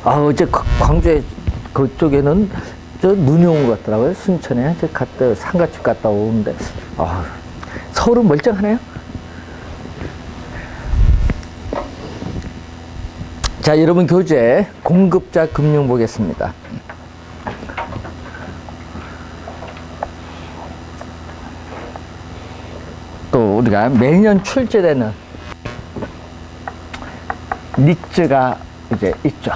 어제 광주에 그쪽에는 저 눈이 온 것 같더라고요. 순천에 저 갔다 상가집 갔다 오는데 서울은 멀쩡하네요. 자, 여러분 교재 공급자 금융 보겠습니다. 또 우리가 매년 출제되는 니츠가 이제 있죠.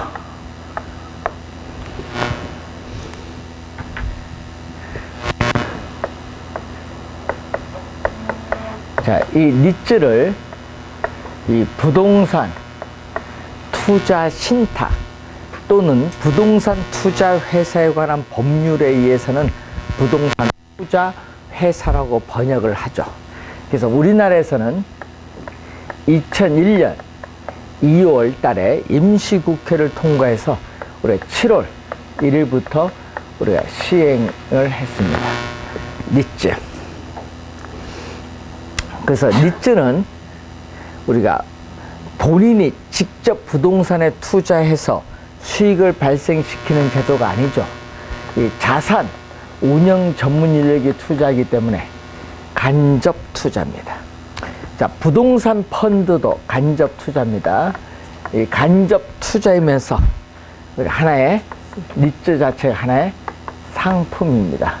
자, 이 니츠를 이 부동산 투자 신탁 또는 부동산 투자 회사에 관한 법률에 의해서는 부동산 투자 회사라고 번역을 하죠. 그래서 우리나라에서는 2001년 2월 달에 임시국회를 통과해서 올해 7월 1일부터 우리가 시행을 했습니다. 니츠. 그래서 니츠는 우리가 본인이 직접 부동산에 투자해서 수익을 발생시키는 제도가 아니죠. 이 자산 운영 전문 인력이 투자하기 때문에 간접 투자입니다. 자, 부동산 펀드도 간접 투자입니다. 이 간접 투자이면서 하나의 니츠 자체가 하나의 상품입니다.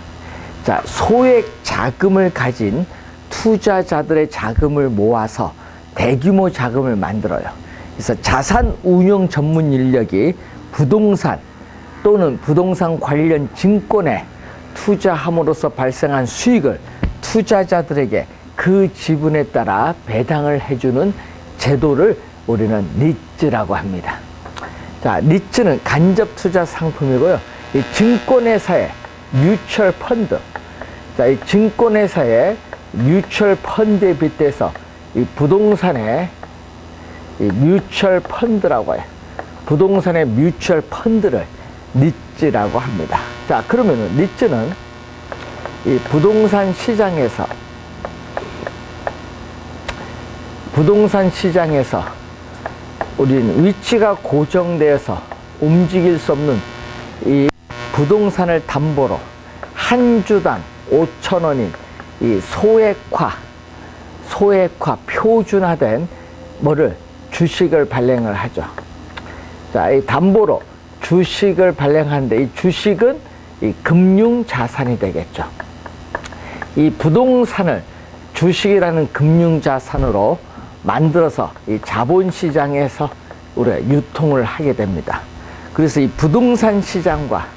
자, 소액 자금을 가진 투자자들의 자금을 모아서 대규모 자금을 만들어요. 그래서 자산 운용 전문 인력이 부동산 또는 부동산 관련 증권에 투자함으로써 발생한 수익을 투자자들에게 그 지분에 따라 배당을 해주는 제도를 우리는 니츠라고 합니다. 자, 니츠는 간접 투자 상품이고요. 이 증권회사의 뮤추얼 펀드. 자, 이 증권회사의 뮤추얼 펀드에 빗대서 이 부동산의 이 뮤추얼 펀드라고 해요. 부동산의 뮤추얼 펀드를 니츠라고 합니다. 자, 그러면은 니츠는 이 부동산 시장에서 우리는 위치가 고정되어서 움직일 수 없는 이 부동산을 담보로 한 주당 5,000원인 이 소액화 표준화된 주식을 발행을 하죠. 자, 이 담보로 주식을 발행하는데 이 주식은 이 금융 자산이 되겠죠. 이 부동산을 주식이라는 금융 자산으로 만들어서 이 자본시장에서 우리가 유통을 하게 됩니다. 그래서 이 부동산 시장과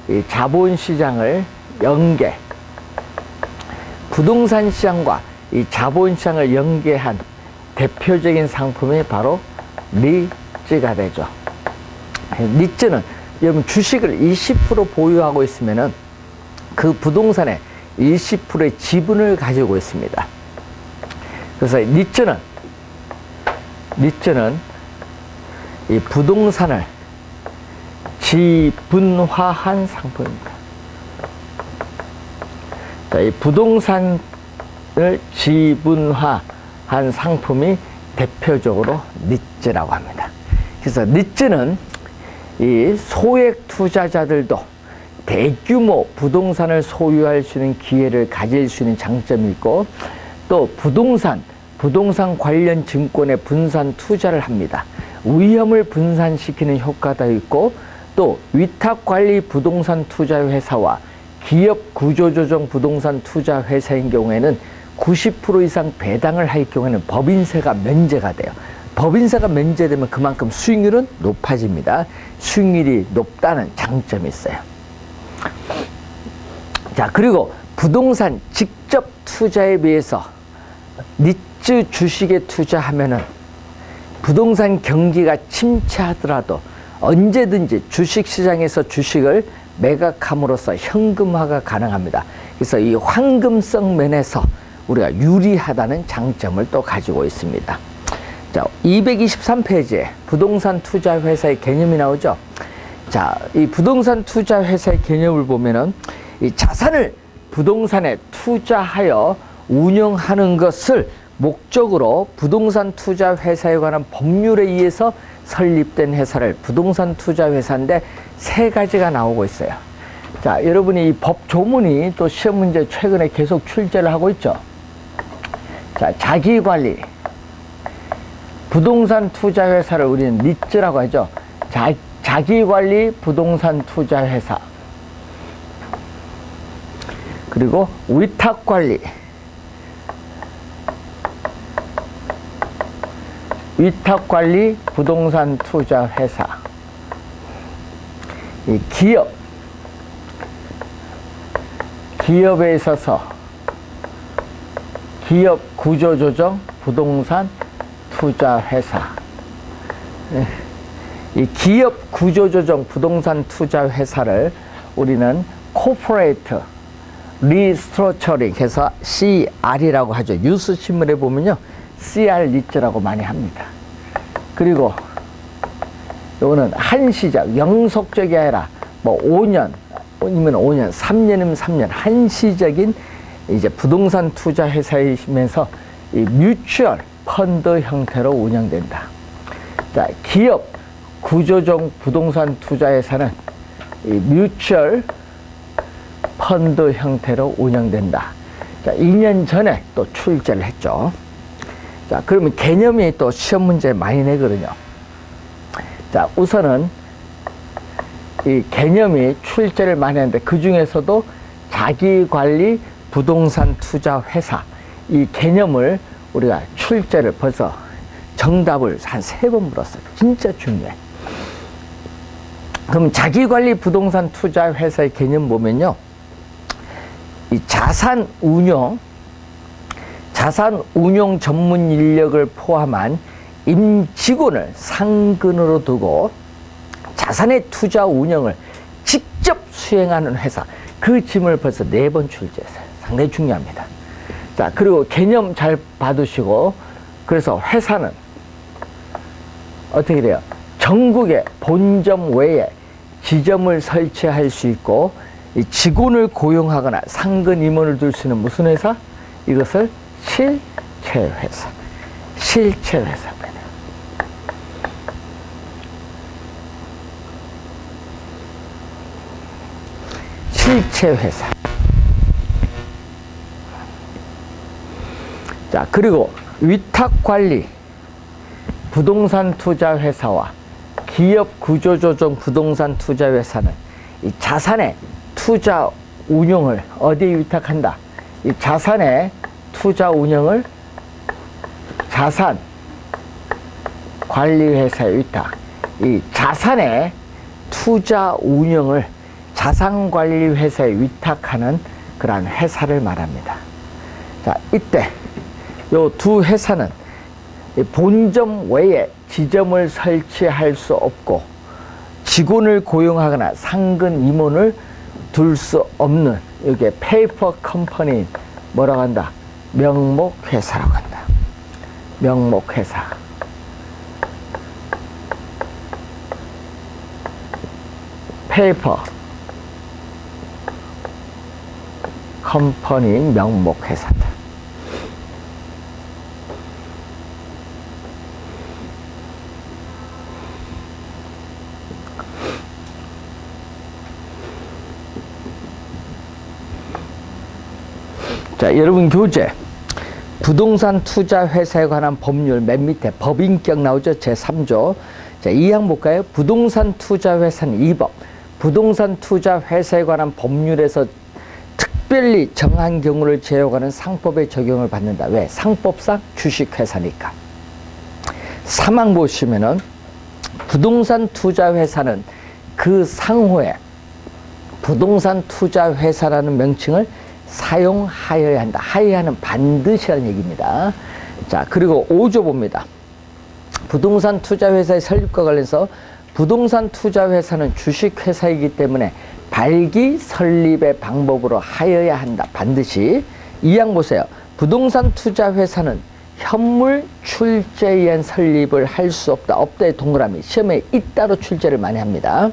이 자본시장을 부동산 시장과 이 자본시장을 연계한 대표적인 상품이 바로 니츠가 되죠. 니츠는 여러분 주식을 20% 보유하고 있으면은 그 부동산의 20%의 지분을 가지고 있습니다. 그래서 니츠는 이 부동산을 지분화한 상품입니다. 자, 이 부동산을 지분화한 상품이 대표적으로 니츠라고 합니다. 그래서 니츠는 이 소액 투자자들도 대규모 부동산을 소유할 수 있는 기회를 가질 수 있는 장점이 있고, 또 부동산 관련 증권에 분산 투자를 합니다. 위험을 분산시키는 효과도 있고, 또 위탁관리 부동산 투자 회사와 기업 구조조정 부동산 투자 회사인 경우에는 90% 이상 배당을 할 경우에는 법인세가 면제가 돼요. 법인세가 면제되면 그만큼 수익률은 높아집니다. 수익률이 높다는 장점이 있어요. 자, 그리고 부동산 직접 투자에 비해서 니츠 주식에 투자하면은 부동산 경기가 침체하더라도 언제든지 주식시장에서 주식을 매각함으로써 현금화가 가능합니다. 그래서 이 황금성 면에서 우리가 유리하다는 장점을 또 가지고 있습니다. 자, 223페이지에 부동산 투자 회사의 개념이 나오죠. 자, 이 부동산 투자 회사의 개념을 보면은 이 자산을 부동산에 투자하여 운영하는 것을 목적으로 부동산 투자 회사에 관한 법률에 의해서 설립된 회사를 부동산 투자 회사인데 세 가지가 나오고 있어요. 자, 여러분이 이 법 조문이 또 시험 문제 최근에 계속 출제를 하고 있죠. 자, 자기관리. 부동산 투자 회사를 우리는 니츠라고 하죠. 자기관리 부동산 투자 회사. 그리고 위탁관리. 위탁관리 부동산 투자 회사. 이 기업에 있어서 기업 구조조정 부동산 투자 회사. 이 기업 구조조정 부동산 투자 회사를 우리는 코퍼레이트 리스트러처링 해서 CR이라고 하죠. 뉴스 신문에 보면요, CR 리츠라고 많이 합니다. 그리고 요거는 한시적, 영속적이 아니라 뭐 5년, 아니면 5년, 3년이면 3년, 한시적인 이제 부동산 투자 회사이면서 이 뮤추얼 펀드 형태로 운영된다. 자, 기업 구조적 부동산 투자 회사는 이 뮤추얼 펀드 형태로 운영된다. 자, 2년 전에 또 출제를 했죠. 자, 그러면 개념이 또 시험 문제 많이 내거든요. 자, 우선은 이 개념이 출제를 많이 하는데 그 중에서도 자기관리 부동산 투자 회사, 이 개념을 우리가 출제를 벌써 정답을 한 3번 물었어요. 진짜 중요해. 그럼 자기관리 부동산 투자 회사의 개념 보면요, 이 자산 운용 전문 인력을 포함한 임직원을 상근으로 두고 자산의 투자 운영을 직접 수행하는 회사. 그 짐을 벌써 4번 출제했어요. 상당히 중요합니다. 자, 그리고 개념 잘 봐두시고, 그래서 회사는 어떻게 돼요? 전국의 본점 외에 지점을 설치할 수 있고, 이 직원을 고용하거나 상근 임원을 둘 수 있는 무슨 회사? 이것을 실체회사. 실체회사입니다. 실체회사. 자, 그리고 위탁관리 부동산 투자 회사와 기업 구조조정 부동산 투자 회사는 이 자산의 투자 운용을 어디에 위탁한다? 이 자산의 투자 운영을 자산 관리 회사에 위탁. 이 자산의 투자 운영을 자산 관리 회사에 위탁하는 그러한 회사를 말합니다. 자, 이때 요 두 회사는 본점 외에 지점을 설치할 수 없고 직원을 고용하거나 상근 임원을 둘 수 없는, 이게 페이퍼 컴퍼니 뭐라고 한다? 명목회사라고 한다. 명목회사. 페이퍼 컴퍼니인 명목회사다. 자, 여러분 교재 부동산 투자 회사에 관한 법률 맨 밑에 법인격 나오죠? 제3조. 자, 2항 볼까요? 부동산 투자 회사는 2법. 부동산 투자 회사에 관한 법률에서 특별히 정한 경우를 제외하는 상법의 적용을 받는다. 왜? 상법상 주식회사니까. 3항 보시면은 부동산 투자 회사는 그 상호에 부동산 투자 회사라는 명칭을 사용하여야 한다. 하여야는 반드시라는 얘기입니다. 자, 그리고 5조 봅니다. 부동산 투자 회사의 설립과 관련해서 부동산 투자 회사는 주식회사이기 때문에 발기 설립의 방법으로 하여야 한다. 반드시. 2항 보세요. 부동산 투자 회사는 현물 출제에 의한 설립을 할 수 없다. 없다의 동그라미. 시험에 잇따로 출제를 많이 합니다.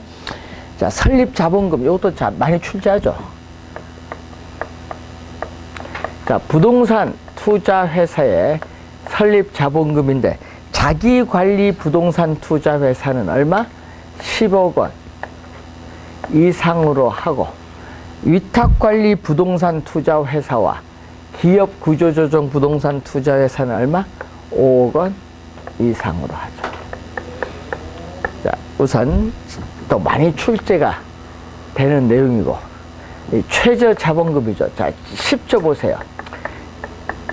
자, 설립 자본금. 이것도 많이 출제하죠. 자, 부동산 투자 회사의 설립 자본금인데 자기관리 부동산 투자회사는 얼마? 10억 원 이상으로 하고, 위탁관리 부동산 투자회사와 기업 구조조정 부동산 투자회사는 얼마? 5억 원 이상으로 하죠. 자, 우선 또 많이 출제가 되는 내용이고, 이 최저 자본금이죠. 자, 10조 보세요.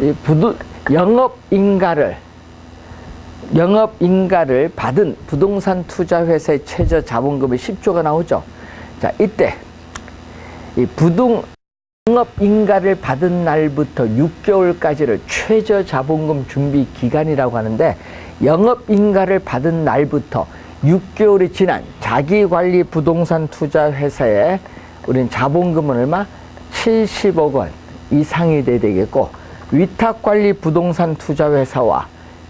이 영업인가를 받은 부동산 투자회사의 최저 자본금이 10조가 나오죠. 자, 이때 이 영업인가를 받은 날부터 6개월까지를 최저 자본금 준비 기간이라고 하는데, 영업인가를 받은 날부터 6개월이 지난 자기관리 부동산 투자회사에 우리는 자본금은 얼마? 70억 원 이상이 돼야 되겠고, 위탁관리 부동산 투자회사와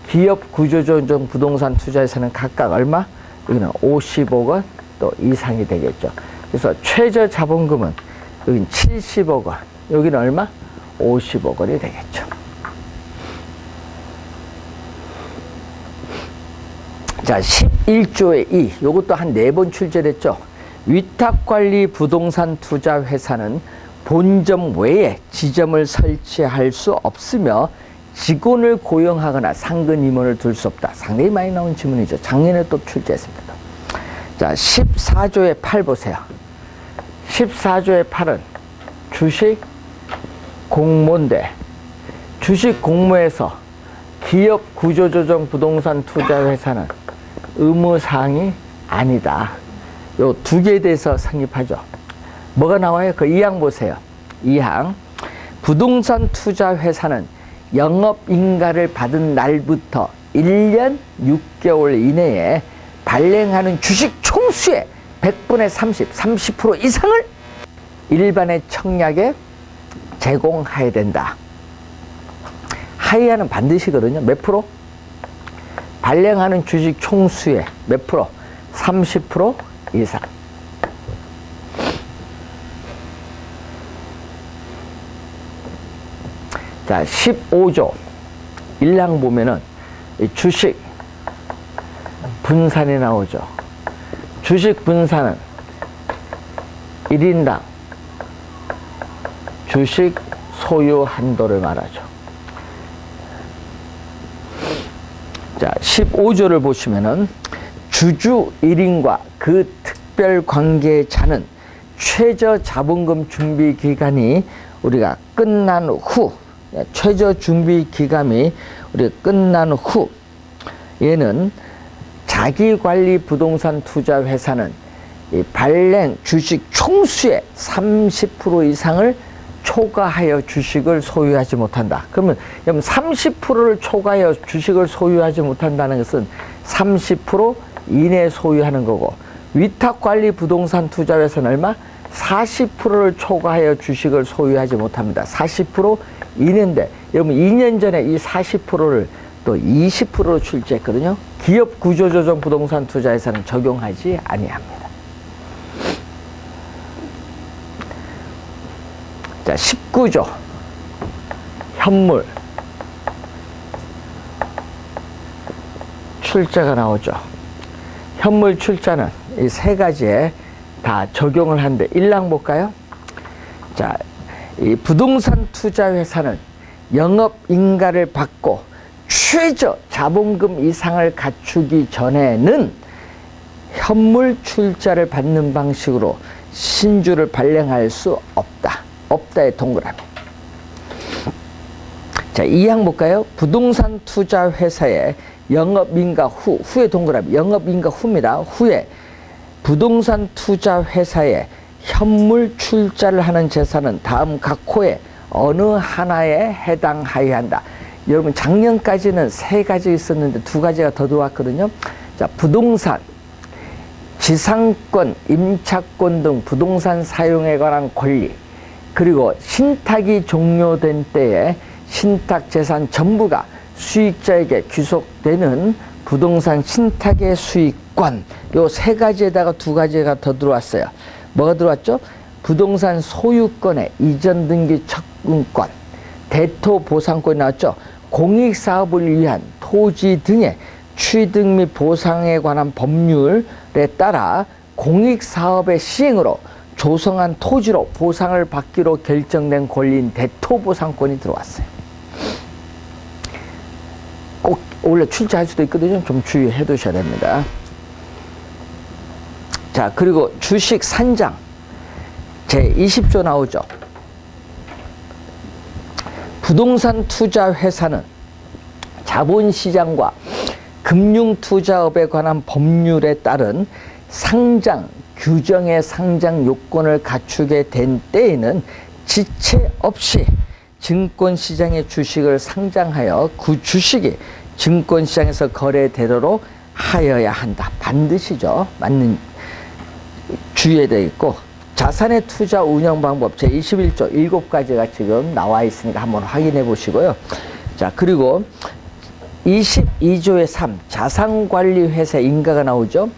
기업 구조조정 부동산 투자회사는 각각 얼마? 여기는 50억 원 또 이상이 되겠죠. 그래서 최저 자본금은 여기는 70억 원, 여기는 얼마? 50억 원이 되겠죠. 자, 11조의 2, 요것도 한 4번 출제됐죠. 위탁관리 부동산 투자회사는 본점 외에 지점을 설치할 수 없으며 직원을 고용하거나 상근 임원을 둘 수 없다. 상당히 많이 나온 지문이죠. 작년에 또 출제했습니다. 자, 14조의 8 보세요. 14조의 8은 주식 공모인데, 주식 공모에서 기업 구조조정 부동산 투자회사는 의무사항이 아니다. 요 두 개에 대해서 성립하죠. 뭐가 나와요? 그 2항 보세요. 2항. 부동산 투자회사는 영업인가를 받은 날부터 1년 6개월 이내에 발행하는 주식 총수의 100분의 30% 이상을 일반의 청약에 제공해야 된다. 하이하는 반드시거든요. 몇 프로? 발행하는 주식 총수의 몇 프로? 30% 이상. 자, 15조 1항 보면은 주식 분산이 나오죠. 주식 분산은 1인당 주식 소유 한도를 말하죠. 자, 15조를 보시면은 주주 1인과 그 특별 관계자는 최저 자본금 준비 기간이 우리가 끝난 후, 최저 준비 기간이 우리가 끝난 후, 얘는 자기관리 부동산 투자회사는 이 발행 주식 총수의 30% 이상을 초과하여 주식을 소유하지 못한다. 그러면 30%를 초과하여 주식을 소유하지 못한다는 것은 30% 이내 소유하는 거고, 위탁관리 부동산 투자회사는 얼마? 40%를 초과하여 주식을 소유하지 못합니다. 40% 이내인데, 여러분 2년 전에 이 40%를 또 20%로 출제했거든요. 기업 구조조정 부동산 투자회사는 적용하지 아니합니다. 자, 19조 현물 출자가 나오죠. 현물 출자는 이 세 가지에 다 적용을 하는데, 1항 볼까요? 자, 이 부동산 투자회사는 영업인가를 받고 최저 자본금 이상을 갖추기 전에는 현물 출자를 받는 방식으로 신주를 발행할 수 없다. 없다의 동그라미. 자, 2항 볼까요? 부동산 투자회사의 영업인가 후에 동그라미. 영업인가 후입니다. 후에 부동산 투자회사의 현물 출자를 하는 재산은 다음 각 호의 어느 하나에 해당하여야 한다. 여러분 작년까지는 3가지 있었는데 2가지가 더 들어왔거든요. 자, 부동산, 지상권, 임차권 등 부동산 사용에 관한 권리, 그리고 신탁이 종료된 때에 신탁 재산 전부가 수익자에게 귀속되는 부동산 신탁의 수익권, 요 3가지에다가 2가지가 더 들어왔어요. 뭐가 들어왔죠? 부동산 소유권의 이전 등기 처분권, 대토 보상권이 나왔죠. 공익사업을 위한 토지 등의 취득 및 보상에 관한 법률에 따라 공익사업의 시행으로 조성한 토지로 보상을 받기로 결정된 권리인 대토보상권이 들어왔어요. 꼭 원래 출제할 수도 있거든요. 좀 주의해 두셔야 됩니다. 자, 그리고 주식 산장 제20조 나오죠. 부동산 투자 회사는 자본시장과 금융투자업에 관한 법률에 따른 상장 규정의 상장 요건을 갖추게 된 때에는 지체 없이 증권시장의 주식을 상장하여 그 주식이 증권시장에서 거래되도록 하여야 한다. 반드시죠. 맞는 주의해야 되겠고, 자산의 투자 운영 방법 제21조 7가지가 지금 나와 있으니까 한번 확인해 보시고요. 자, 그리고 22조의 3 자산관리회사 인가가 나오죠.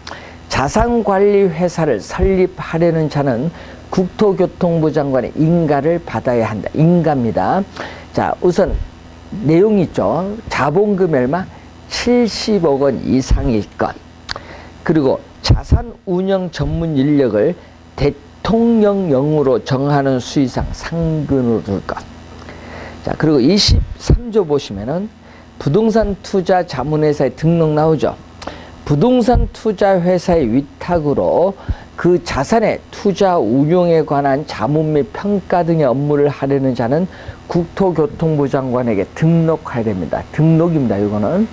자산관리회사를 설립하려는 자는 국토교통부 장관의 인가를 받아야 한다. 인가입니다. 자, 우선 내용이 있죠. 자본금이 얼마? 70억 원 이상일 것. 그리고 자산운영 전문 인력을 대통령령으로 정하는 수이상 상근으로 둘 것. 자, 그리고 23조 보시면은 부동산 투자 자문회사의 등록 나오죠. 부동산 투자 회사의 위탁으로 그 자산의 투자 운용에 관한 자문 및 평가 등의 업무를 하려는 자는 국토교통부 장관에게 등록해야 됩니다. 등록입니다. 이거는.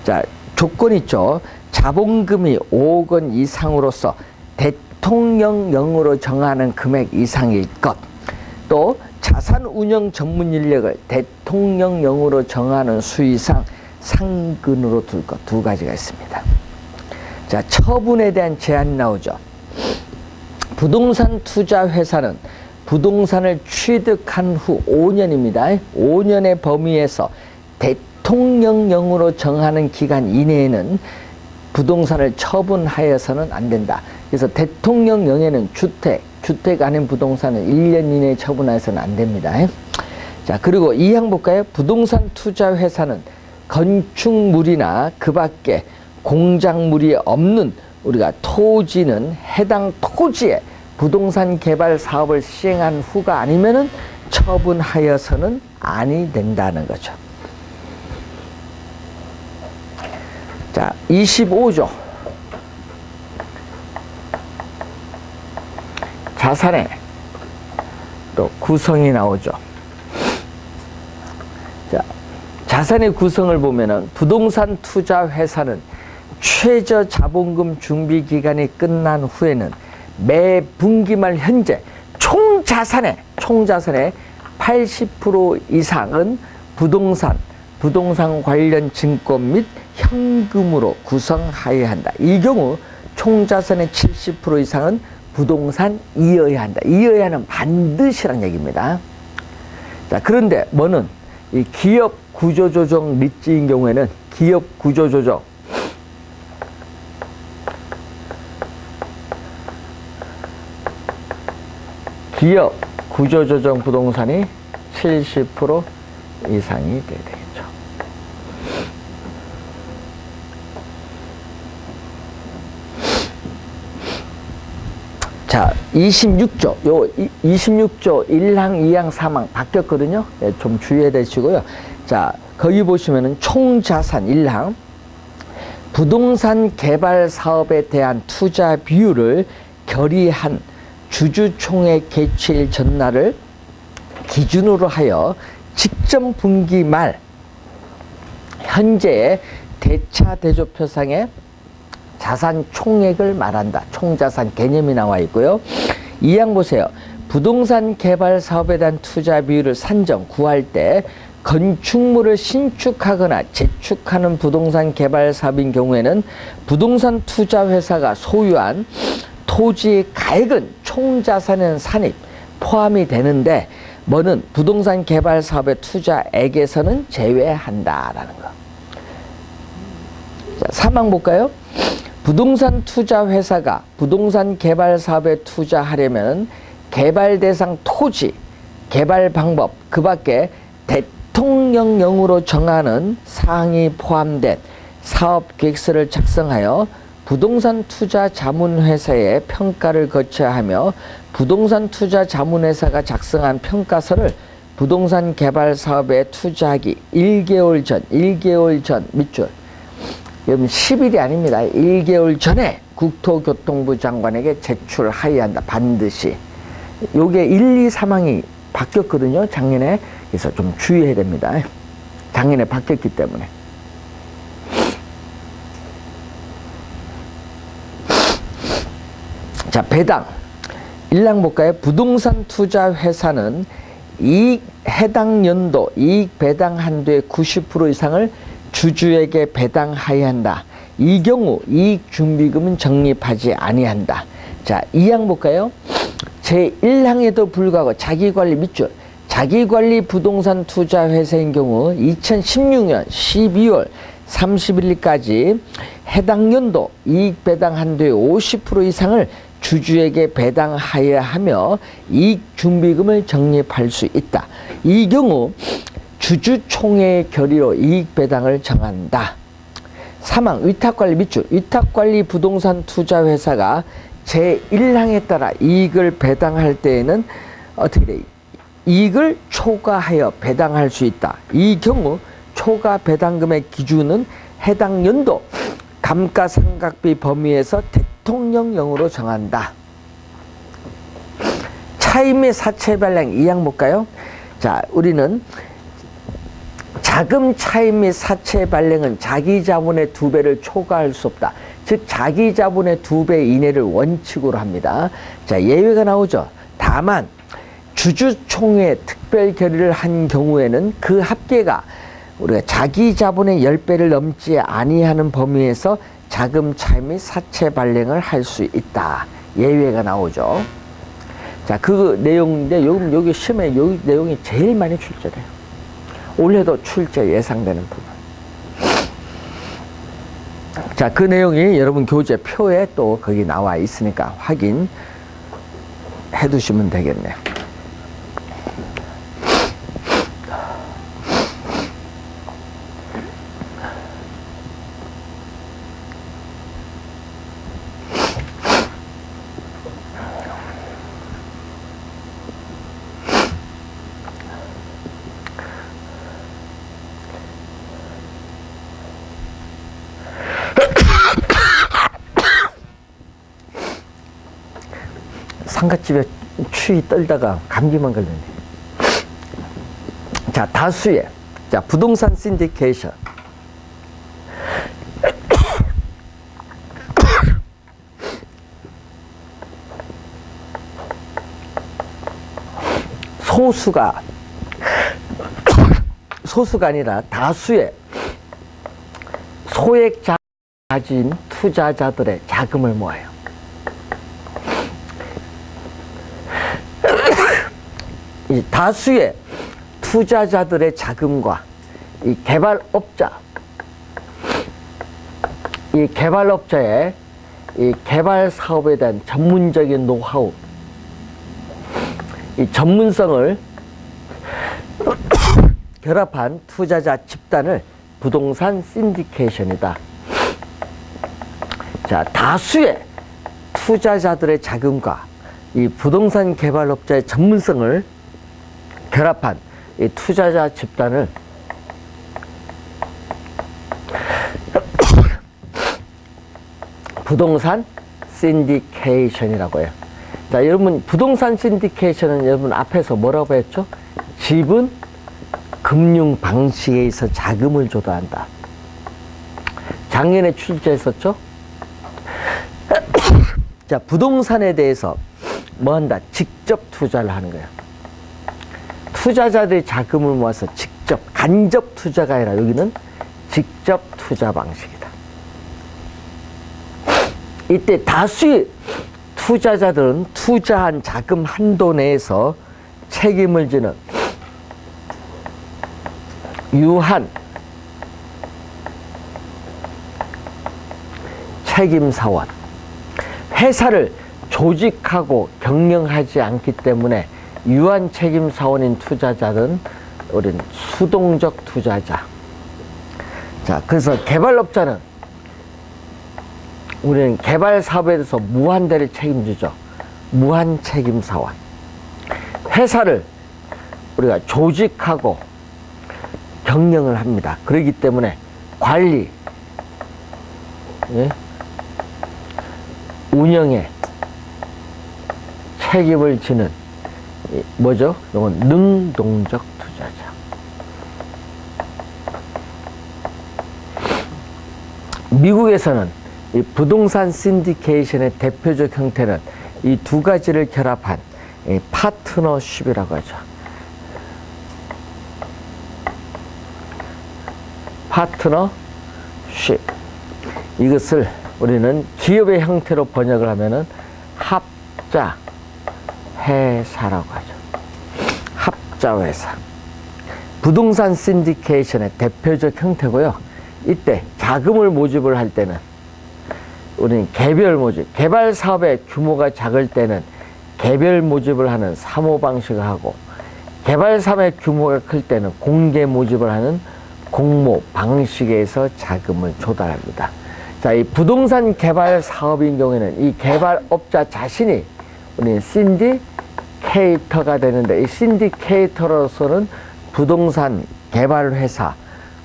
자, 조건 있죠. 자본금이 5억 원 이상으로서 대통령령으로 정하는 금액 이상일 것. 또 자산운영 전문 인력을 대통령령으로 정하는 수 이상 상근으로 둘 것. 두 가지가 있습니다. 자, 처분에 대한 제한이 나오죠. 부동산 투자 회사는 부동산을 취득한 후 5년입니다. 5년의 범위에서 대통령령으로 정하는 기간 이내에는 부동산을 처분하여서는 안 된다. 그래서 대통령령에는 주택 아닌 부동산은 1년 이내에 처분하여서는 안 됩니다. 자, 그리고 2항 볼까요? 부동산 투자 회사는 건축물이나 그 밖에 공작물이 없는 우리가 토지는 해당 토지에 부동산 개발 사업을 시행한 후가 아니면은 처분하여서는 아니 된다는 거죠. 자, 25조. 자산의 또 구성이 나오죠. 자, 자산의 구성을 보면은 부동산 투자 회사는 최저 자본금 준비 기간이 끝난 후에는 매 분기 말 현재 총 자산의 80% 이상은 부동산 관련 증권 및 현금으로 구성하여야 한다. 이 경우 총 자산의 70% 이상은 부동산이어야 한다. 이어야 하는 반드시란 얘기입니다. 자, 그런데 뭐는 이 기업 구조조정 리츠인 경우에는 기업 구조조정 부동산이 70% 이상이 돼야 되겠죠. 자, 26조. 26조 1항, 2항, 3항 바뀌었거든요. 네, 좀 주의해 주시고요. 자, 거기 보시면은 총자산 1항. 부동산 개발 사업에 대한 투자 비율을 결의한 주주총회 개최일 전날을 기준으로 하여 직전 분기 말 현재의 대차 대조표상에 자산 총액을 말한다. 총자산 개념이 나와 있고요. 2항 보세요. 부동산 개발 사업에 대한 투자 비율을 산정, 구할 때 건축물을 신축하거나 재축하는 부동산 개발 사업인 경우에는 부동산 투자 회사가 소유한 토지의 가액은 총자산은 산입 포함이 되는데 뭐는 부동산 개발 사업의 투자액에서는 제외한다라는 거. 자, 3항 볼까요? 부동산 투자 회사가 부동산 개발 사업에 투자하려면 개발 대상 토지, 개발 방법, 그 밖에 대통령령으로 정하는 사항이 포함된 사업 계획서를 작성하여 부동산 투자 자문회사에 평가를 거쳐야 하며 부동산 투자 자문회사가 작성한 평가서를 부동산 개발 사업에 투자하기 1개월 전 밑줄. 여러분 10일이 아닙니다. 1개월 전에 국토교통부 장관에게 제출하여야 한다. 반드시. 요게 1, 2, 3항이 바뀌었거든요. 작년에. 그래서 좀 주의해야 됩니다. 작년에 바뀌었기 때문에. 자, 배당. 1항 볼까요? 부동산 투자 회사는 해당 연도 이익 배당 한도의 90% 이상을 주주에게 배당하여야 한다. 이 경우 이익 준비금은 적립하지 아니한다. 자, 2항 볼까요? 제1항에도 불구하고 자기관리 밑줄. 자기관리 부동산 투자 회사인 경우 2016년 12월 31일까지 해당 연도 이익 배당 한도의 50% 이상을 주주에게 배당하여야 하며 이익 준비금을 적립할 수 있다. 이 경우 주주총회의 결의로 이익 배당을 정한다. 3항 위탁관리 밑줄. 위탁관리 부동산 투자 회사가 제1항에 따라 이익을 배당할 때에는 어떻게 돼? 이익을 초과하여 배당할 수 있다. 이 경우 초과 배당금의 기준은 해당 연도 감가상각비 범위에서 대통령령으로 정한다. 차임 및 사채 발행 2항 볼까요? 자, 우리는 자금 차임 및 사채 발행은 자기 자본의 2배를 초과할 수 없다. 즉 자기 자본의 2배 이내를 원칙으로 합니다. 자, 예외가 나오죠. 다만 주주총회 특별 결의를 한 경우에는 그 합계가 우리가 자기 자본의 10배를 넘지 아니하는 범위에서 자금 차임 및 사채 발행을 할 수 있다. 예외가 나오죠. 자, 그 내용인데 여기 시험에 여기 내용이 제일 많이 출제돼요. 올해도 출제 예상되는 부분. 자, 그 내용이 여러분 교재 표에 또 거기 나와 있으니까 확인해 두시면 되겠네요. 상갓집에 추위 떨다가 감기만 걸렸네. 자, 다수의 자 부동산 신디케이션. 소수가 아니라 다수의 소액 가진 투자자들의 자금을 모아요. 이 다수의 투자자들의 자금과 이 개발업자의 이 개발 사업에 대한 전문적인 노하우, 이 전문성을 결합한 투자자 집단을 부동산 신디케이션이다. 자, 다수의 투자자들의 자금과 이 부동산 개발업자의 전문성을 결합한 이 투자자 집단을 부동산 신디케이션이라고 해요. 자, 여러분 부동산 신디케이션은 여러분 앞에서 뭐라고 했죠? 지분 금융 방식에 의해서 자금을 조달한다. 작년에 출제했었죠? 자, 부동산에 대해서 뭐 한다? 직접 투자를 하는 거예요. 투자자들이 자금을 모아서 직접, 간접 투자가 아니라 여기는 직접 투자 방식이다. 이때 다수의 투자자들은 투자한 자금 한도 내에서 책임을 지는 유한 책임사원, 회사를 조직하고 경영하지 않기 때문에 유한 책임사원인 투자자는 우리는 수동적 투자자. 자, 그래서 개발업자는 우리는 개발 사업에 대해서 무한대를 책임지죠. 무한 책임 사원. 회사를 우리가 조직하고 경영을 합니다. 그렇기 때문에 관리, 예? 운영에 책임을 지는 뭐죠? 이건 능동적 투자자. 미국에서는 이 부동산 신디케이션의 대표적 형태는 이 두 가지를 결합한 이 파트너십이라고 하죠. 파트너십. 이것을 우리는 기업의 형태로 번역을 하면은 합자 회사라고 하죠. 합자 회사. 부동산 신디케이션의 대표적 형태고요. 이때 자금을 모집을 할 때는 우리는 개별 모집, 개발 사업의 규모가 작을 때는 개별 모집을 하는 사모 방식을 하고, 개발 사업의 규모가 클 때는 공개 모집을 하는 공모 방식에서 자금을 조달합니다. 자, 이 부동산 개발 사업인 경우에는 이 개발업자 자신이 우리는 신디케이터가 되는데, 이 신디케이터로서는 부동산 개발 회사,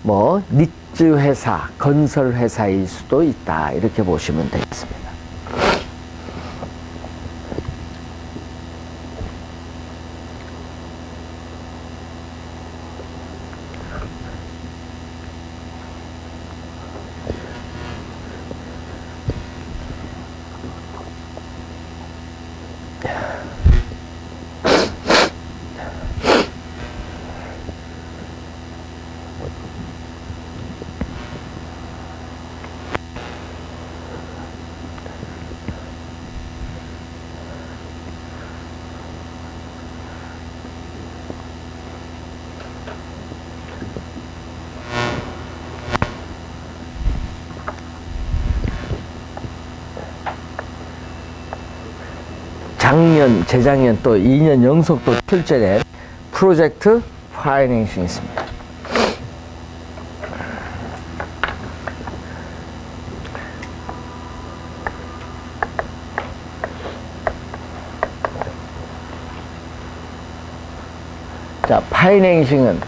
뭐 니츠 회사, 건설 회사일 수도 있다, 이렇게 보시면 되겠습니다. 작년, 재작년 또 2년 연속 또 출제된 프로젝트 파이낸싱이 있습니다. 자, 파이낸싱은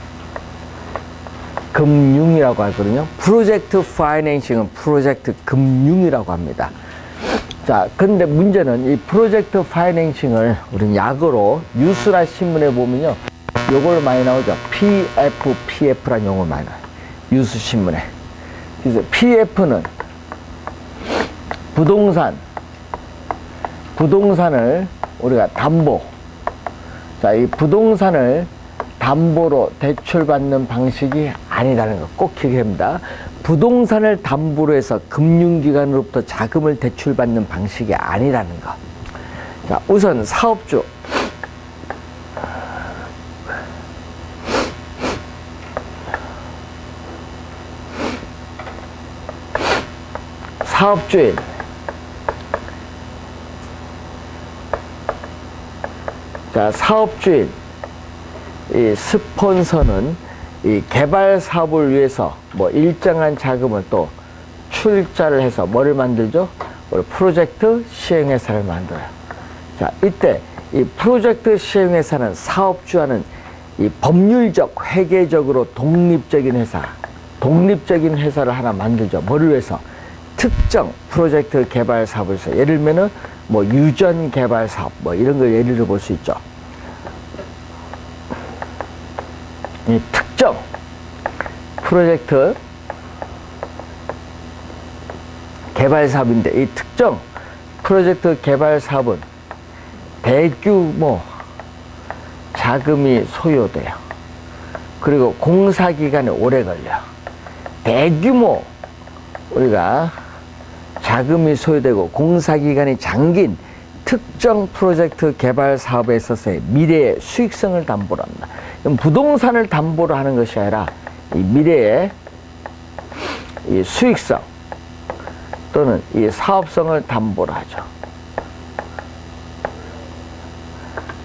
금융이라고 하거든요. 프로젝트 파이낸싱은 프로젝트 금융이라고 합니다. 자, 근데 문제는 이 프로젝트 파이낸싱을 우리는 약어로 뉴스나 신문에 보면요, 요걸 많이 나오죠. PF라는 용어 많이 나와요. 뉴스 신문에. 그래서 PF는 부동산을 우리가 담보. 자, 이 부동산을 담보로 대출받는 방식이 아니라는 거 꼭 기억해야 합니다. 부동산을 담보로 해서 금융기관으로부터 자금을 대출받는 방식이 아니라는 것. 자, 우선 사업주. 사업주인. 자, 사업주인. 이 스폰서는 이 개발 사업을 위해서 뭐 일정한 자금을 또 출자를 해서 뭐를 만들죠? 우리 프로젝트 시행회사를 만들어요. 자, 이때 이 프로젝트 시행회사는 사업주와는 이 법률적, 회계적으로 독립적인 회사를 하나 만들죠. 뭐를 위해서? 특정 프로젝트 개발 사업을 위해서. 예를 들면은 뭐 유전 개발 사업, 뭐 이런 걸 예를 들어 볼 수 있죠. 이 특정 프로젝트 개발 사업인데, 이 특정 프로젝트 개발 사업은 대규모 자금이 소요돼요. 그리고 공사 기간이 오래 걸려. 대규모 우리가 자금이 소요되고 공사 기간이 장긴 특정 프로젝트 개발 사업에 있어서의 미래의 수익성을 담보로 한다. 그럼 부동산을 담보로 하는 것이 아니라 이 미래의 이 수익성 또는 이 사업성을 담보로 하죠.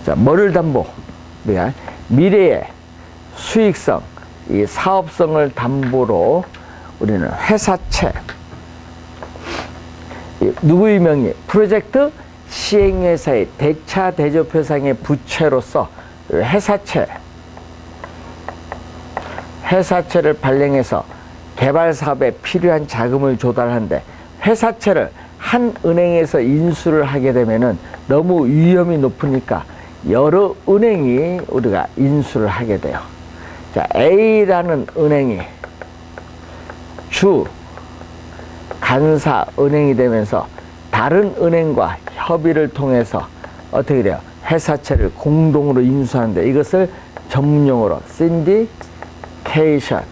자, 뭐를 담보? 미래의 수익성, 이 사업성을 담보로 우리는 회사채, 누구의 명의? 프로젝트 시행회사의 대차 대조표상의 부채로서 회사채를 발행해서 개발 사업에 필요한 자금을 조달하는데, 회사채를 한 은행에서 인수를 하게 되면은 너무 위험이 높으니까 여러 은행이 우리가 인수를 하게 돼요. 자, A라는 은행이 주 간사 은행이 되면서 다른 은행과 협의를 통해서 어떻게 돼요? 회사채를 공동으로 인수하는데, 이것을 전문용어로 신디케이션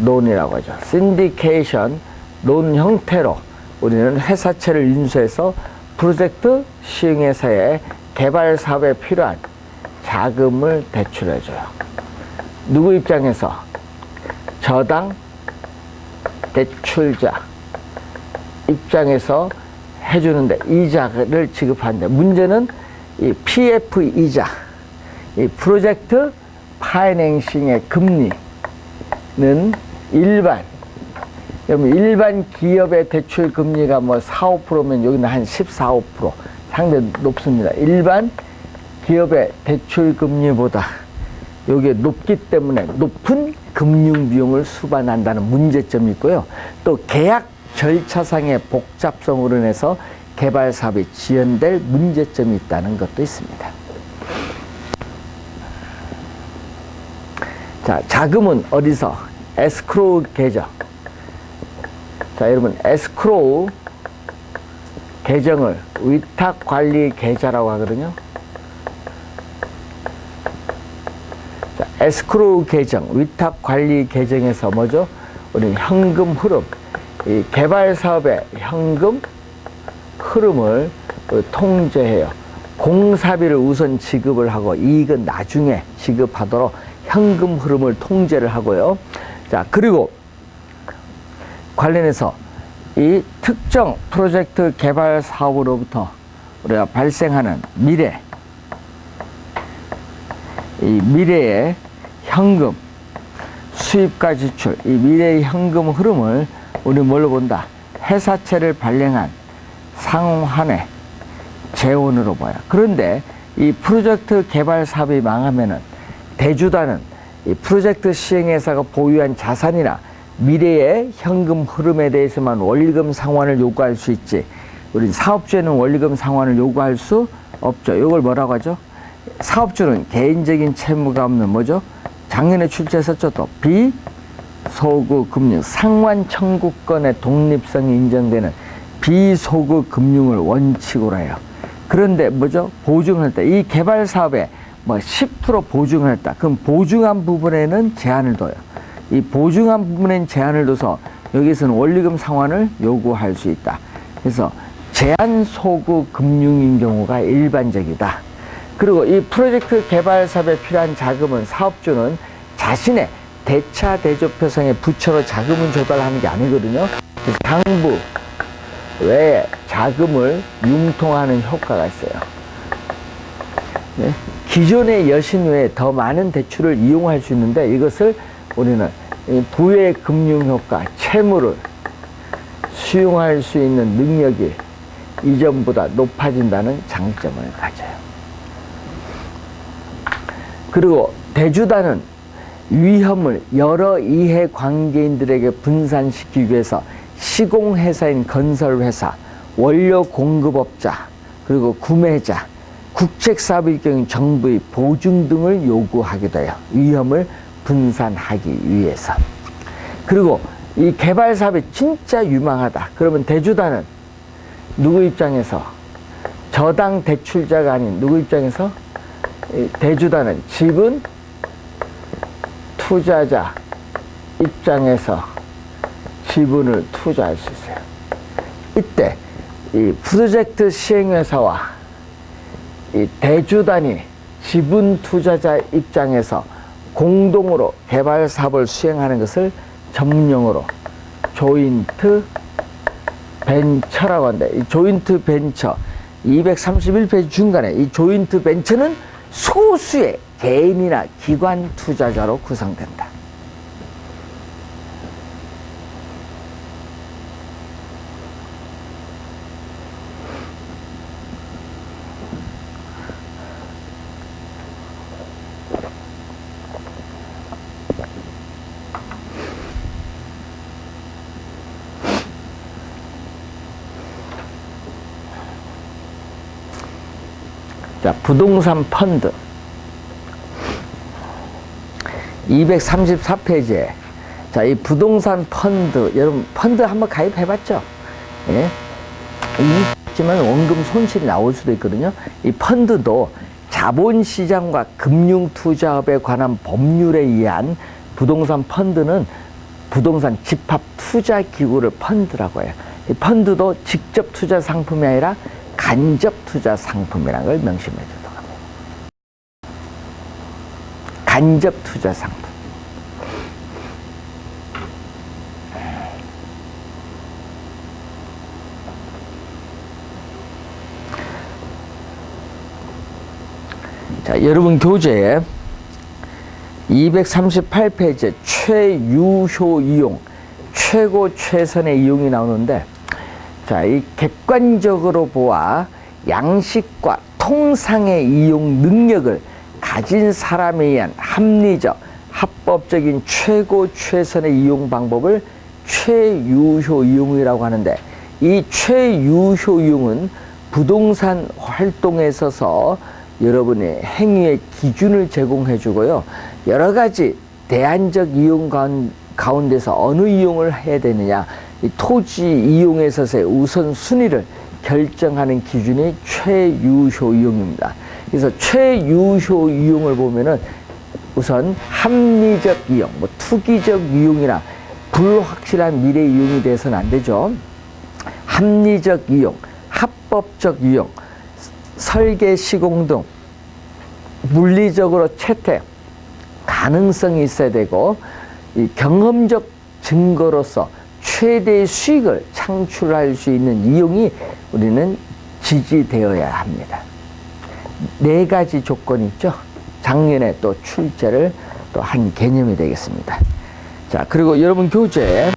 론이라고 하죠. 신디케이션 론 형태로 우리는 회사채를 인수해서 프로젝트 시행회사의 개발 사업에 필요한 자금을 대출해줘요. 누구 입장에서? 저당 대출자 입장에서 해주는데 이자를 지급하는데, 문제는 이 PF 이자, 이 프로젝트 파이낸싱의 금리는 일반 기업의 대출 금리가 뭐 4, 5%면 여기는 한 14, 5% 상당히 높습니다. 일반 기업의 대출 금리보다 여기에 높기 때문에 높은 금융 비용을 수반한다는 문제점이 있고요. 또 계약 절차상의 복잡성으로 인해서 개발 사업이 지연될 문제점이 있다는 것도 있습니다. 자, 자금은 어디서? 에스크로우 계정. 자, 여러분, 에스크로우 계정을 위탁관리 계좌라고 하거든요. 자, 에스크로우 계정, 위탁관리 계정에서 뭐죠? 우리 현금 흐름, 이 개발 사업의 현금 흐름을 통제해요. 공사비를 우선 지급을 하고 이익은 나중에 지급하도록 현금 흐름을 통제를 하고요. 자, 그리고 관련해서 이 특정 프로젝트 개발 사업으로부터 우리가 발생하는 이 미래의 현금 수입과 지출, 이 미래의 현금 흐름을 우리 뭘로 본다? 회사채를 발행한 상환의 재원으로 봐요. 그런데 이 프로젝트 개발 사업이 망하면은 대주단은 이 프로젝트 시행회사가 보유한 자산이나 미래의 현금 흐름에 대해서만 원리금 상환을 요구할 수 있지, 우리 사업주에는 원리금 상환을 요구할 수 없죠. 이걸 뭐라고 하죠? 사업주는 개인적인 채무가 없는 뭐죠? 작년에 출제했었죠. 또 비소구 금융, 상환 청구권의 독립성이 인정되는 비소구 금융을 원칙으로 해요. 그런데 뭐죠? 보증할 때 이 개발 사업에 뭐 10% 보증을 했다. 그럼 보증한 부분에는 제한을 둬요. 이 보증한 부분엔 제한을 둬서 여기서는 원리금 상환을 요구할 수 있다. 그래서 제한 소구 금융인 경우가 일반적이다. 그리고 이 프로젝트 개발 사업에 필요한 자금은 사업주는 자신의 대차 대조표상의 부채로 자금을 조달하는 게 아니거든요. 당부 외에 자금을 융통하는 효과가 있어요. 네? 기존의 여신 외에 더 많은 대출을 이용할 수 있는데, 이것을 우리는 부의 금융효과, 채무를 수용할 수 있는 능력이 이전보다 높아진다는 장점을 가져요. 그리고 대주단은 위험을 여러 이해관계인들에게 분산시키기 위해서 시공회사인 건설회사, 원료 공급업자, 그리고 구매자, 국책사업일 경우 정부의 보증 등을 요구하기도 해요. 위험을 분산하기 위해서. 그리고 이 개발 사업이 진짜 유망하다. 그러면 대주단은 누구 입장에서? 저당 대출자가 아닌 누구 입장에서? 대주단은 지분 투자자 입장에서 지분을 투자할 수 있어요. 이때 이 프로젝트 시행회사와 이 대주단이 지분 투자자 입장에서 공동으로 개발 사업을 수행하는 것을 전문용어로 조인트 벤처라고 한다. 이 조인트 벤처 231페이지 중간에 이 조인트 벤처는 소수의 개인이나 기관 투자자로 구성된다. 자, 부동산 펀드 234페이지에 자, 이 부동산 펀드, 여러분 펀드 한번 가입해봤죠? 예? 이익지만 원금 손실이 나올 수도 있거든요. 이 펀드도 자본시장과 금융투자업에 관한 법률에 의한 부동산 펀드는 부동산 집합투자기구를 펀드라고 해요. 이 펀드도 직접 투자 상품이 아니라 간접 투자 상품이라는 걸 명심해 주도록 합니다. 간접 투자 상품. 자, 여러분 교재에 238페이지에 최유효 이용, 최고 최선의 이용이 나오는데, 자, 이 객관적으로 보아 양식과 통상의 이용 능력을 가진 사람에 의한 합리적, 합법적인 최고 최선의 이용 방법을 최유효 이용이라고 하는데, 이 최유효 이용은 부동산 활동에 있어서 여러분의 행위의 기준을 제공해 주고요. 여러 가지 대안적 이용 가운데서 어느 이용을 해야 되느냐, 이 토지 이용에 있어서의 우선순위를 결정하는 기준이 최유효 이용입니다. 그래서 최유효 이용을 보면은 우선 합리적 이용, 뭐 투기적 이용이나 불확실한 미래 이용이 돼서는 안 되죠. 합리적 이용, 합법적 이용, 설계 시공 등 물리적으로 채택 가능성이 있어야 되고, 이 경험적 증거로서 최대의 수익을 창출할 수 있는 이용이 우리는 지지되어야 합니다. 4가지 조건이 있죠. 작년에 또 출제를 또 한 개념이 되겠습니다. 자, 그리고 여러분 교재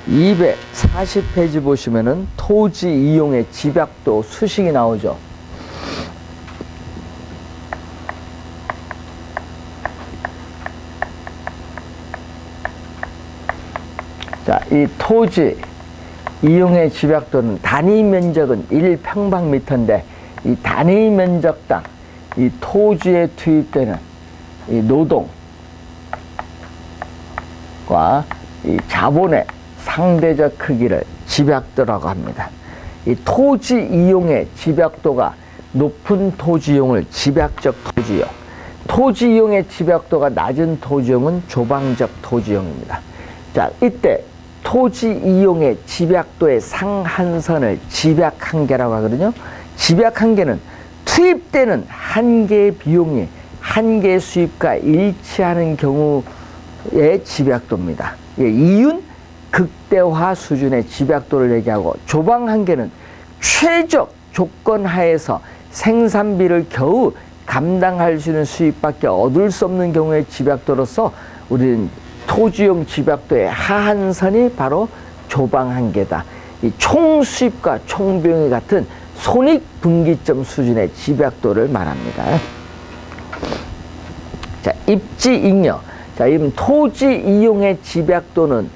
240페이지 보시면은 토지 이용의 집약도 수식이 나오죠. 자, 이 토지 이용의 집약도는 단위 면적은 1평방미터인데, 이 단위 면적당 이 토지에 투입되는 이 노동과 이 자본의 상대적 크기를 집약도라고 합니다. 이 토지 이용의 집약도가 높은 토지 이용을 집약적 토지 이용, 토지 이용의 집약도가 낮은 토지 이용은 조방적 토지 이용입니다. 자, 이때 토지 이용의 집약도의 상한선을 집약한계라고 하거든요. 집약한계는 투입되는 한 개의 비용이 한 개의 수입과 일치하는 경우의 집약도입니다. 이윤 극대화 수준의 집약도를 얘기하고, 조방한계는 최적 조건 하에서 생산비를 겨우 감당할 수 있는 수입밖에 얻을 수 없는 경우의 집약도로서 우리는 토지용 집약도의 하한선이 바로 조방한계다. 이 총수입과 총비용이 같은 손익분기점 수준의 집약도를 말합니다. 자, 입지잉여. 자, 이 토지 이용의 집약도는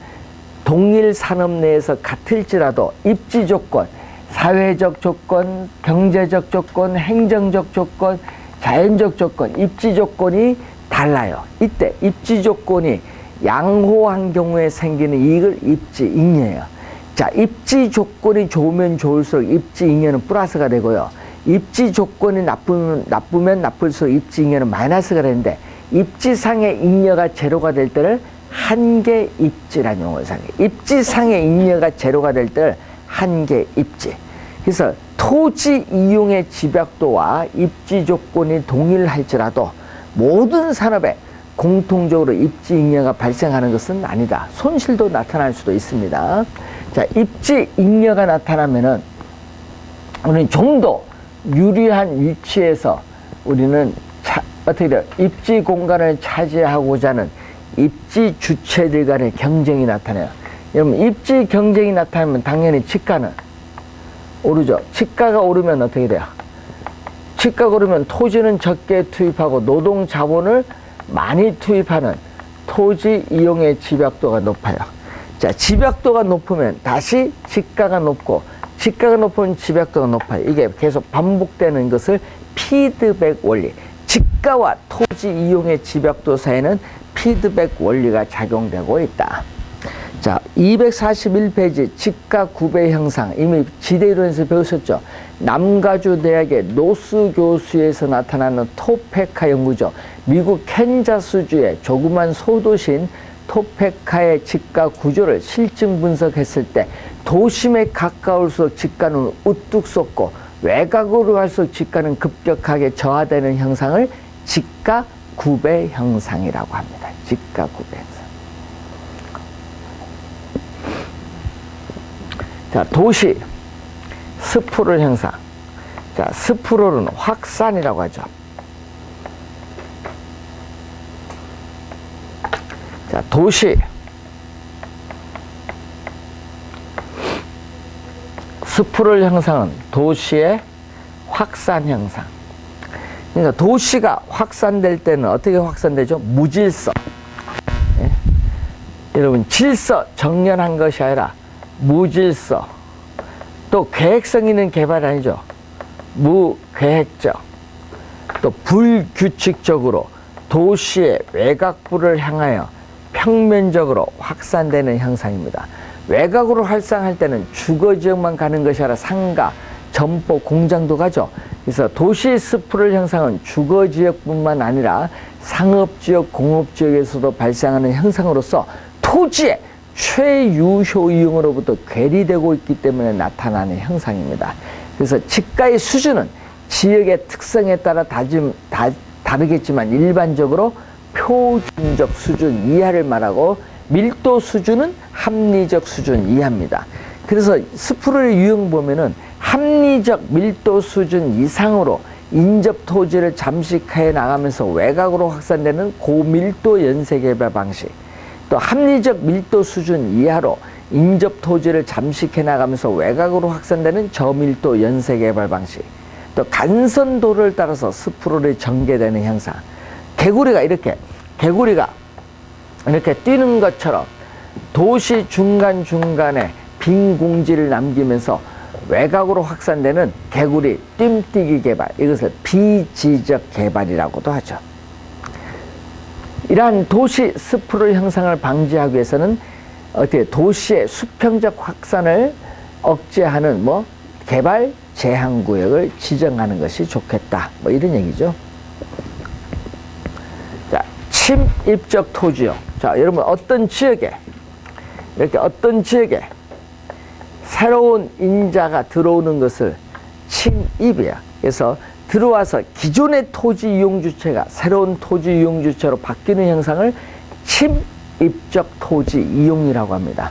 동일 산업 내에서 같을지라도 입지 조건, 사회적 조건, 경제적 조건, 행정적 조건, 자연적 조건, 입지 조건이 달라요. 이때 입지 조건이 양호한 경우에 생기는 이익을 입지잉여예요. 자, 입지 조건이 좋으면 좋을수록 입지잉여는 플러스가 되고요. 입지 조건이 나쁘면 나쁠수록 입지잉여는 마이너스가 되는데, 입지상의 잉여가 제로가 될 때를 한계 입지라는 용어를 사용해요. 입지상의 잉여가 제로가 될 때를 한계 입지. 그래서 토지 이용의 집약도와 입지 조건이 동일할지라도 모든 산업에 공통적으로 입지잉여가 발생하는 것은 아니다. 손실도 나타날 수도 있습니다. 자, 입지잉여가 나타나면은 우리는 좀 더 유리한 위치에서 우리는 어떻게 돼요? 입지 공간을 차지하고자 하는 입지 주체들 간의 경쟁이 나타나요. 여러분, 입지 경쟁이 나타나면 당연히 지가는 오르죠. 지가가 오르면 어떻게 돼요? 지가가 오르면 토지는 적게 투입하고 노동 자본을 많이 투입하는 토지 이용의 집약도가 높아요. 자, 집약도가 높으면 다시 지가가 높고, 지가가 높으면 집약도가 높아요. 이게 계속 반복되는 것을 피드백 원리, 지가와 토지 이용의 집약도 사이에는 피드백 원리가 작용되고 있다. 자, 241페이지 지가 구배 형상, 이미 지대이론에서 배우셨죠? 남가주 대학의 노스 교수에서 나타나는 토페카 연구죠. 미국 캔자스주의 조그만 소도시인 토페카의 지가 구조를 실증 분석했을 때 도심에 가까울수록 지가는 우뚝 솟고 외곽으로 갈수록 지가는 급격하게 저하되는 형상을 지가 구배 형상이라고 합니다. 지가 구배 형상. 자, 도시 스프롤 형상. 자, 스프롤은 확산이라고 하죠. 자, 도시 스프롤 형상은 도시의 확산 형상. 그러니까 도시가 확산될 때는 어떻게 확산되죠? 무질서. 예? 여러분, 질서 정연한 것이 아니라 무질서. 또 계획성 있는 개발이 아니죠. 무계획적. 또 불규칙적으로 도시의 외곽부를 향하여 평면적으로 확산되는 형상입니다. 외곽으로 활성할 때는 주거지역만 가는 것이 아니라 상가, 점포, 공장도 가죠. 그래서 도시 스프롤 형상은 주거지역뿐만 아니라 상업지역, 공업지역에서도 발생하는 형상으로서 토지의 최유효 이용으로부터 괴리되고 있기 때문에 나타나는 형상입니다. 그래서 지가의 수준은 지역의 특성에 따라 다르겠지만 일반적으로 표준적 수준 이하를 말하고 밀도 수준은 합리적 수준 이하입니다. 그래서 스프롤의 유형 보면은 합리적 밀도 수준 이상으로 인접 토지를 잠식해 나가면서 외곽으로 확산되는 고밀도 연쇄개발 방식, 또 합리적 밀도 수준 이하로 인접 토지를 잠식해 나가면서 외곽으로 확산되는 저밀도 연쇄개발 방식, 또 간선도를 따라서 스프롤이 전개되는 형상. 개구리가 이렇게 뛰는 것처럼 도시 중간중간에 빈 공지를 남기면서 외곽으로 확산되는 개구리 뜀뛰기 개발, 이것을 비지적 개발이라고도 하죠. 이러한 도시 스프롤 형상을 방지하기 위해서는 어떻게 도시의 수평적 확산을 억제하는 개발 제한 구역을 지정하는 것이 좋겠다. 이런 얘기죠. 자, 침입적 토지요. 자, 여러분 어떤 지역에 새로운 인자가 들어오는 것을 침입이야. 그래서 들어와서 기존의 토지 이용 주체가 새로운 토지 이용 주체로 바뀌는 형상을 침입적 토지 이용이라고 합니다.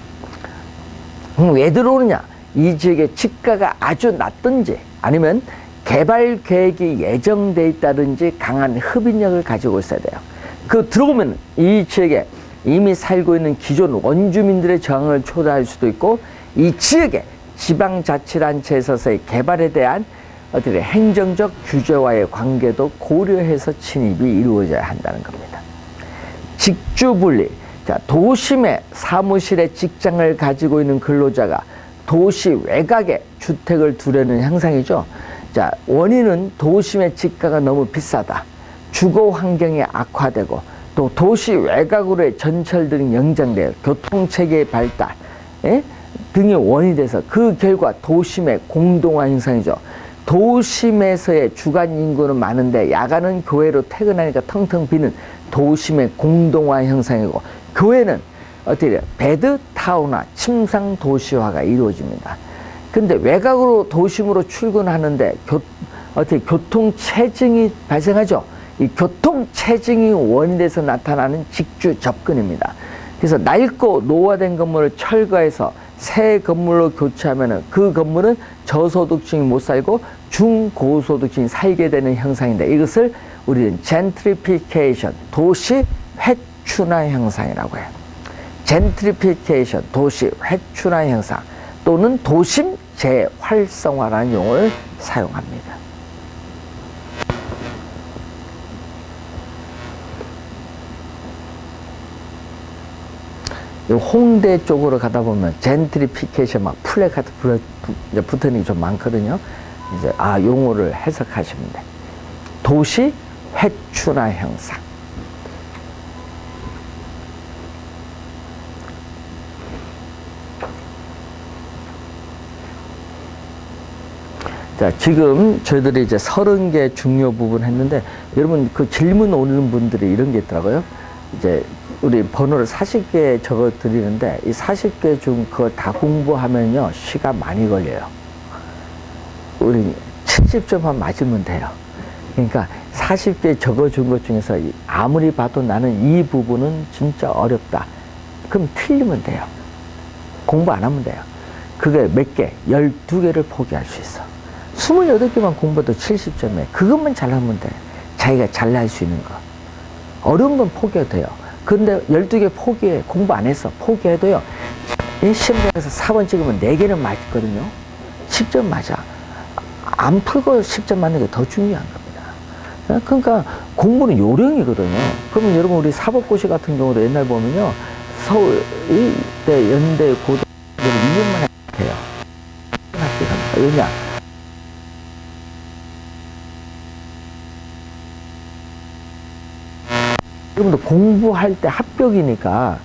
왜 들어오느냐? 이 지역의 지가가 아주 낮든지 아니면 개발 계획이 예정돼 있다든지 강한 흡인력을 가지고 있어야 돼요. 들어오면 이 지역에 이미 살고 있는 기존 원주민들의 저항을 초래할 수도 있고, 이 지역의 지방자치단체에서의 개발에 대한 어떻게 행정적 규제와의 관계도 고려해서 침입이 이루어져야 한다는 겁니다. 직주분리. 자, 도심의 사무실에 직장을 가지고 있는 근로자가 도시 외곽에 주택을 두려는 형상이죠. 자, 원인은 도심의 지가가 너무 비싸다, 주거 환경이 악화되고, 또 도시 외곽으로의 전철 등이 연장되어 교통체계의 발달 등이 원인이 돼서 그 결과 도심의 공동화 형상이죠. 도심에서의 주간 인구는 많은데 야간은 교외로 퇴근하니까 텅텅 비는 도심의 공동화 형상이고, 교외는 어떻게 배드타운화, 침상 도시화가 이루어집니다. 근데 외곽으로 도심으로 출근하는데 교통체증이 발생하죠. 이 교통체증이 원인돼서 나타나는 직주 접근입니다. 그래서 낡고 노화된 건물을 철거해서 새 건물로 교체하면 그 건물은 저소득층이 못 살고 중고소득층이 살게 되는 형상인데, 이것을 우리는 젠트리피케이션, 도시 회춘화 형상이라고 해요. 젠트리피케이션, 도시 회춘화 형상, 또는 도심 재활성화라는 용어를 사용합니다. 홍대 쪽으로 가다 보면 젠트리피케이션 막 플래카드 붙은 게 좀 많거든요. 이제 용어를 해석하시면 돼. 도시 회춘화 현상. 자, 지금 저희들이 이제 30개 중요 부분 했는데, 여러분 그 질문 오는 분들이 이런 게 있더라고요. 이제 우리 번호를 40개 적어 드리는데, 이 40개 중 그걸 다 공부하면요, 시간 많이 걸려요. 우리 70점만 맞으면 돼요. 그러니까 40개 적어 준 것 중에서 아무리 봐도 나는 이 부분은 진짜 어렵다. 그럼 틀리면 돼요. 공부 안 하면 돼요. 그게 몇 개? 12개를 포기할 수 있어. 28개만 공부해도 70점이에요. 그것만 잘하면 돼. 자기가 잘할 수 있는 거. 어려운 건 포기해도 돼요. 근데 12개 포기해. 공부 안 했어. 포기해도요. 이 시험장에서 4번 찍으면 4개는 맞거든요. 10점 맞아. 안 풀고 10점 맞는 게 더 중요한 겁니다. 그러니까 공부는 요령이거든요. 그러면 여러분 우리 사법고시 같은 경우도 옛날 보면요. 서울대, 연대, 고대 2년만 해요. 왜냐? 여러분도 공부할 때 합격이니까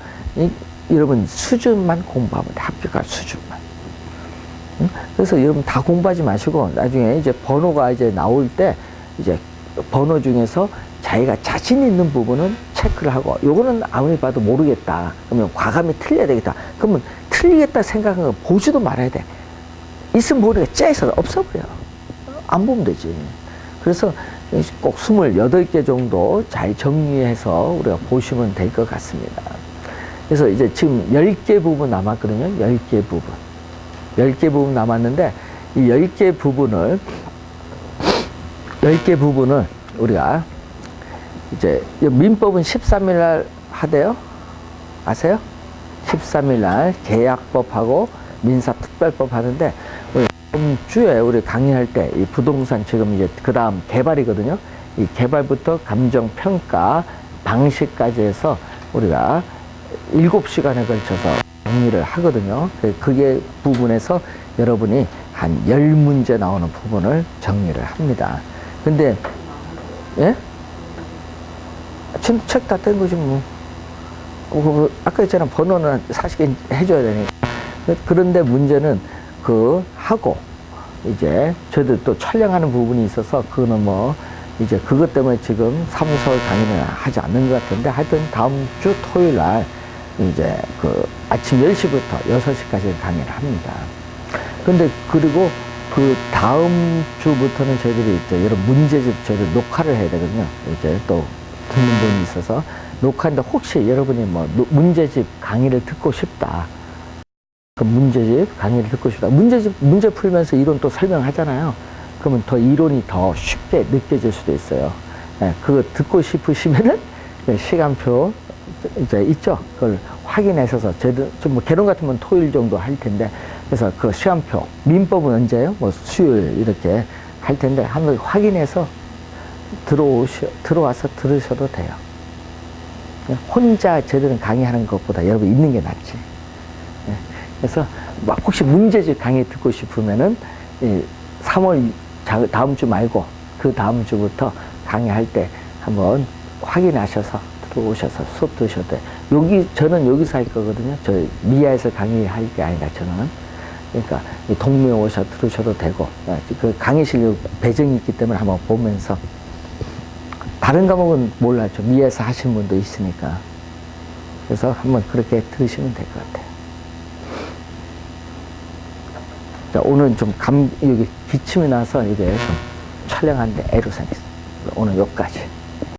여러분 수준만 공부하면 돼. 합격할 수준만. 응? 그래서 여러분 다 공부하지 마시고 나중에 이제 번호가 이제 나올 때 이제 번호 중에서 자기가 자신 있는 부분은 체크를 하고, 요거는 아무리 봐도 모르겠다. 그러면 과감히 틀려야 되겠다. 그러면 틀리겠다 생각한 거 보지도 말아야 돼. 있으면 모르니까 째서 없어버려. 안 보면 되지. 그래서 꼭 28개 정도 잘 정리해서 우리가 보시면 될 것 같습니다. 그래서 이제 지금 10개 부분 남았거든요. 10개 부분. 10개 부분 남았는데, 이 10개 부분을 우리가 이제 민법은 13일 날 하대요. 아세요? 13일 날 계약법하고 민사특별법 하는데, 다음 주에 우리 강의할 때 이 부동산 지금 이제 그 다음 개발이거든요. 이 개발부터 감정평가 방식까지 해서 우리가 7시간에 걸쳐서 정리를 하거든요. 그게 부분에서 여러분이 한 10문제 나오는 부분을 정리를 합니다. 근데, 예? 지금 책 다 뗀 거지 뭐. 아까 했잖아. 번호는 40개 해줘야 되니까. 그런데 문제는 하고, 이제, 저희들 또 촬영하는 부분이 있어서, 그거는 뭐, 이제 그것 때문에 지금 사무소 강의는 하지 않는 것 같은데, 하여튼 다음 주 토요일 날, 이제 아침 10시부터 6시까지 강의를 합니다. 근데, 그리고 그 다음 주부터는 저희들이 이제 여러 문제집 저희들 녹화를 해야 되거든요. 이제 또 듣는 분이 있어서, 녹화인데 혹시 여러분이 뭐, 문제집 강의를 듣고 싶다. 그 문제집 강의를 듣고 싶다. 문제 풀면서 이론 또 설명하잖아요. 그러면 더 이론이 더 쉽게 느껴질 수도 있어요. 예, 그거 듣고 싶으시면은 시간표 이제 있죠. 그걸 확인하셔서 저희들 좀 개론 같으면 토요일 정도 할 텐데, 그래서 그 시간표 민법은 언제예요? 뭐 수요일 이렇게 할 텐데 한번 확인해서 들어와서 들으셔도 돼요. 혼자 저희들은 강의하는 것보다 여러분 있는 게 낫지. 그래서 막 혹시 문제집 강의 듣고 싶으면은 3월 다음 주 말고 그 다음 주부터 강의할 때 한번 확인하셔서 들어오셔서 수업 들으셔도 돼요. 저는 여기서 할 거거든요. 저 미아에서 강의할 게 아니라 저는. 그러니까 동묘 오셔 들으셔도 되고, 그 강의실 배정이 있기 때문에 한번 보면서, 다른 과목은 몰라죠. 미아에서 하신 분도 있으니까. 그래서 한번 그렇게 들으시면 될 것 같아요. 자, 오늘 좀 여기 기침이 나서 이게 좀 촬영하는데 애로사항이 있어요. 오늘 여기까지.